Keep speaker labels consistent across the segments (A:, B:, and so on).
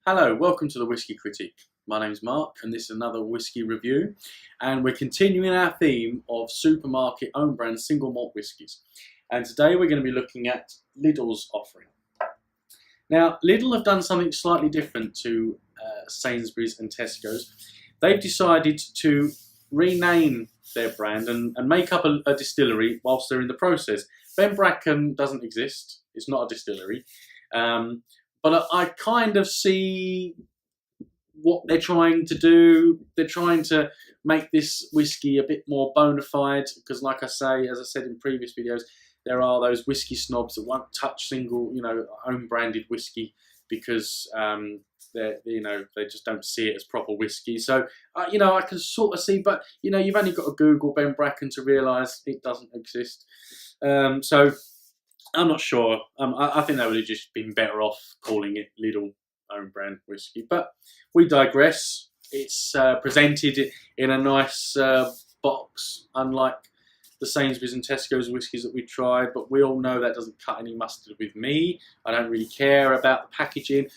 A: Hello, welcome to the Whisky Critic. My name's Mark and this is another whisky review, and we're continuing our theme of supermarket own brand single malt whiskies, and today we're going to be looking at Lidl's offering. Now Lidl have done something slightly different to Sainsbury's and Tesco's. They've decided to rename their brand and make up a distillery whilst they're in the process. Bracken doesn't exist, it's not a distillery. But I kind of see what they're trying to do. They're trying to make this whiskey a bit more bona fide because, like I say, as I said in previous videos, there are those whiskey snobs that won't touch single, own branded whiskey because they just don't see it as proper whiskey. So, I can sort of see, but you've only got to Google Ben Bracken to realise it doesn't exist. So. I'm not sure. I think they would have just been better off calling it Lidl own brand whiskey. But we digress. It's presented in a nice box, unlike the Sainsbury's and Tesco's whiskies that we tried. But we all know that doesn't cut any mustard with me. I don't really care about the packaging,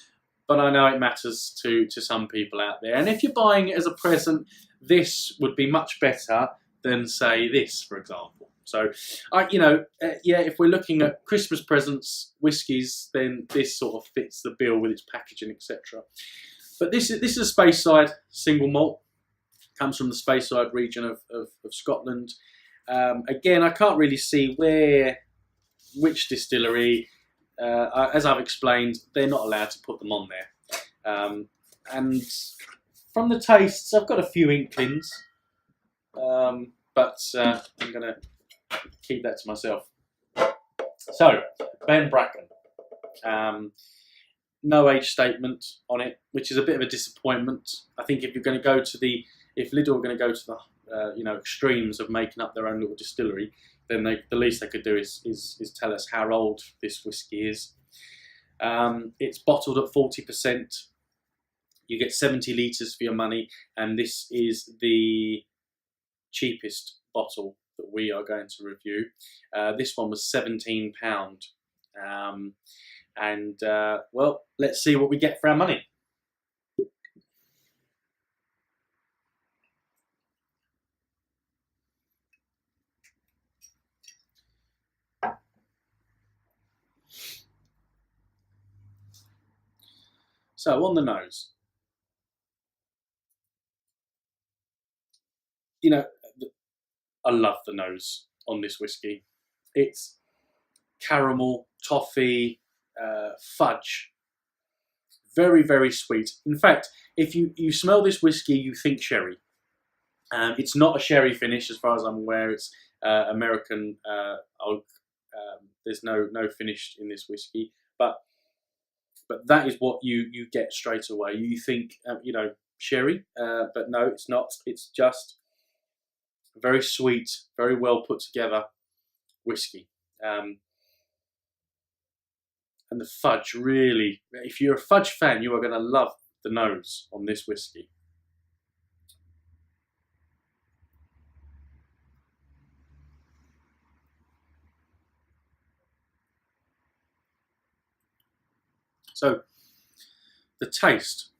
A: but I know it matters to some people out there. And if you're buying it as a present, this would be much better than, say, this, for example. So, if we're looking at Christmas presents, whiskies, then this sort of fits the bill with its packaging, etc. But this is a Speyside single malt. Comes from the Speyside region of Scotland. Again, I can't really see which distillery. As I've explained, they're not allowed to put them on there. And from the tastes, I've got a few inklings, but I'm going to keep that to myself. So, Ben Bracken. No age statement on it, which is a bit of a disappointment. I think if Lidl are going to go to the extremes of making up their own little distillery, then the least they could do is tell us how old this whiskey is. It's bottled at 40%. You get 70 litres for your money, and this is the cheapest bottle that we are going to review. This one was £17, well, let's see what we get for our money. So on the nose, I love the nose on this whiskey. It's caramel, toffee, fudge. Very, very sweet. In fact, if you smell this whiskey, you think sherry. It's not a sherry finish as far as I'm aware. It's American oak. There's no finish in this whiskey. But that is what you get straight away. You think, sherry, but no, it's not. It's just very sweet, very well put together whiskey. And the fudge, really, if you're a fudge fan, you are going to love the nose on this whiskey. So the taste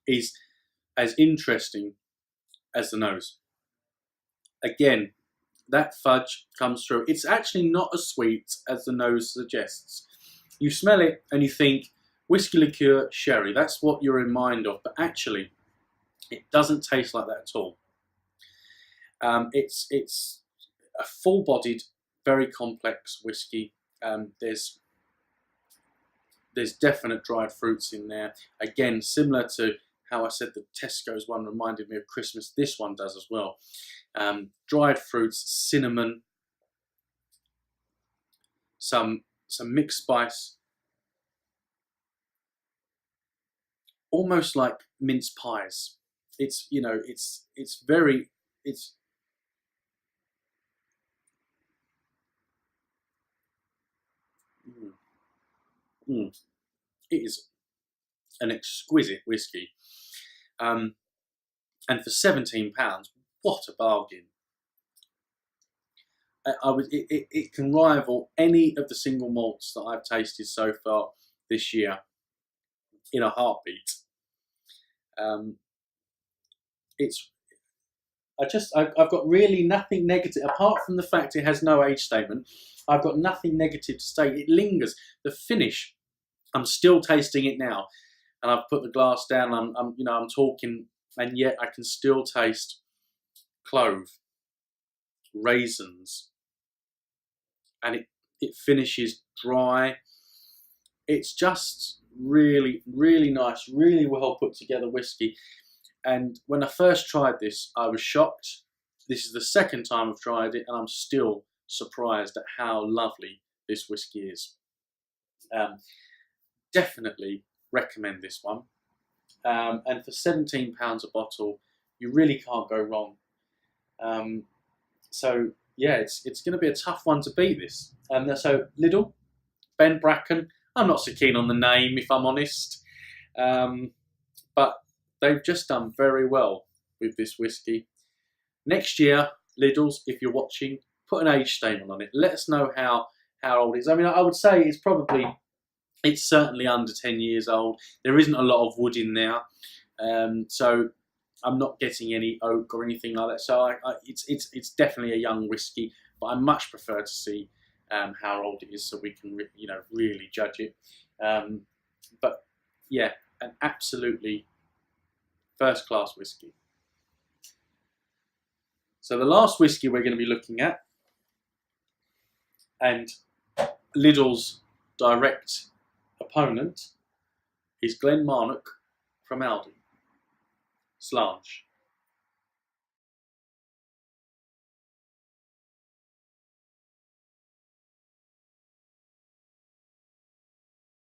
A: is as interesting as the nose. Again, that fudge comes through. It's actually not as sweet as the nose suggests. You smell it and you think whiskey liqueur, sherry. That's what you're in mind of, but actually, it doesn't taste like that at all. It's a full-bodied, very complex whiskey. There's definite dried fruits in there. Again, similar to how I said the Tesco's one reminded me of Christmas, this one does as well. Dried fruits, cinnamon, some mixed spice, almost like mince pies. It's it is an exquisite whiskey. And for £17, what a bargain. It can rival any of the single malts that I've tasted so far this year. in a heartbeat. I've got really nothing negative, apart from the fact it has no age statement. I've got nothing negative to say. It lingers. The finish, I'm still tasting it now, and I've put the glass down. I'm talking, and yet I can still taste clove, raisins, and it finishes dry. It's just really, really nice, really well put together whiskey. And when I first tried this, I was shocked. This is the second time I've tried it, and I'm still surprised at how lovely this whiskey is. Definitely recommend this one. And for £17 a bottle, you really can't go wrong. So yeah, it's going to be a tough one to beat this. So Lidl, Ben Bracken. I'm not so keen on the name, if I'm honest, but they've just done very well with this whiskey. Next year, Lidl's, if you're watching, put an age statement on it. Let us know how old it is. I mean, I would say it's certainly under 10 years old. There isn't a lot of wood in there, so I'm not getting any oak or anything like that. So it's definitely a young whiskey, but I much prefer to see how old it is, so we can really judge it. But yeah, an absolutely first-class whiskey. So the last whiskey we're going to be looking at, and Lidl's direct opponent, is Glenmarnock from Aldi. Slange.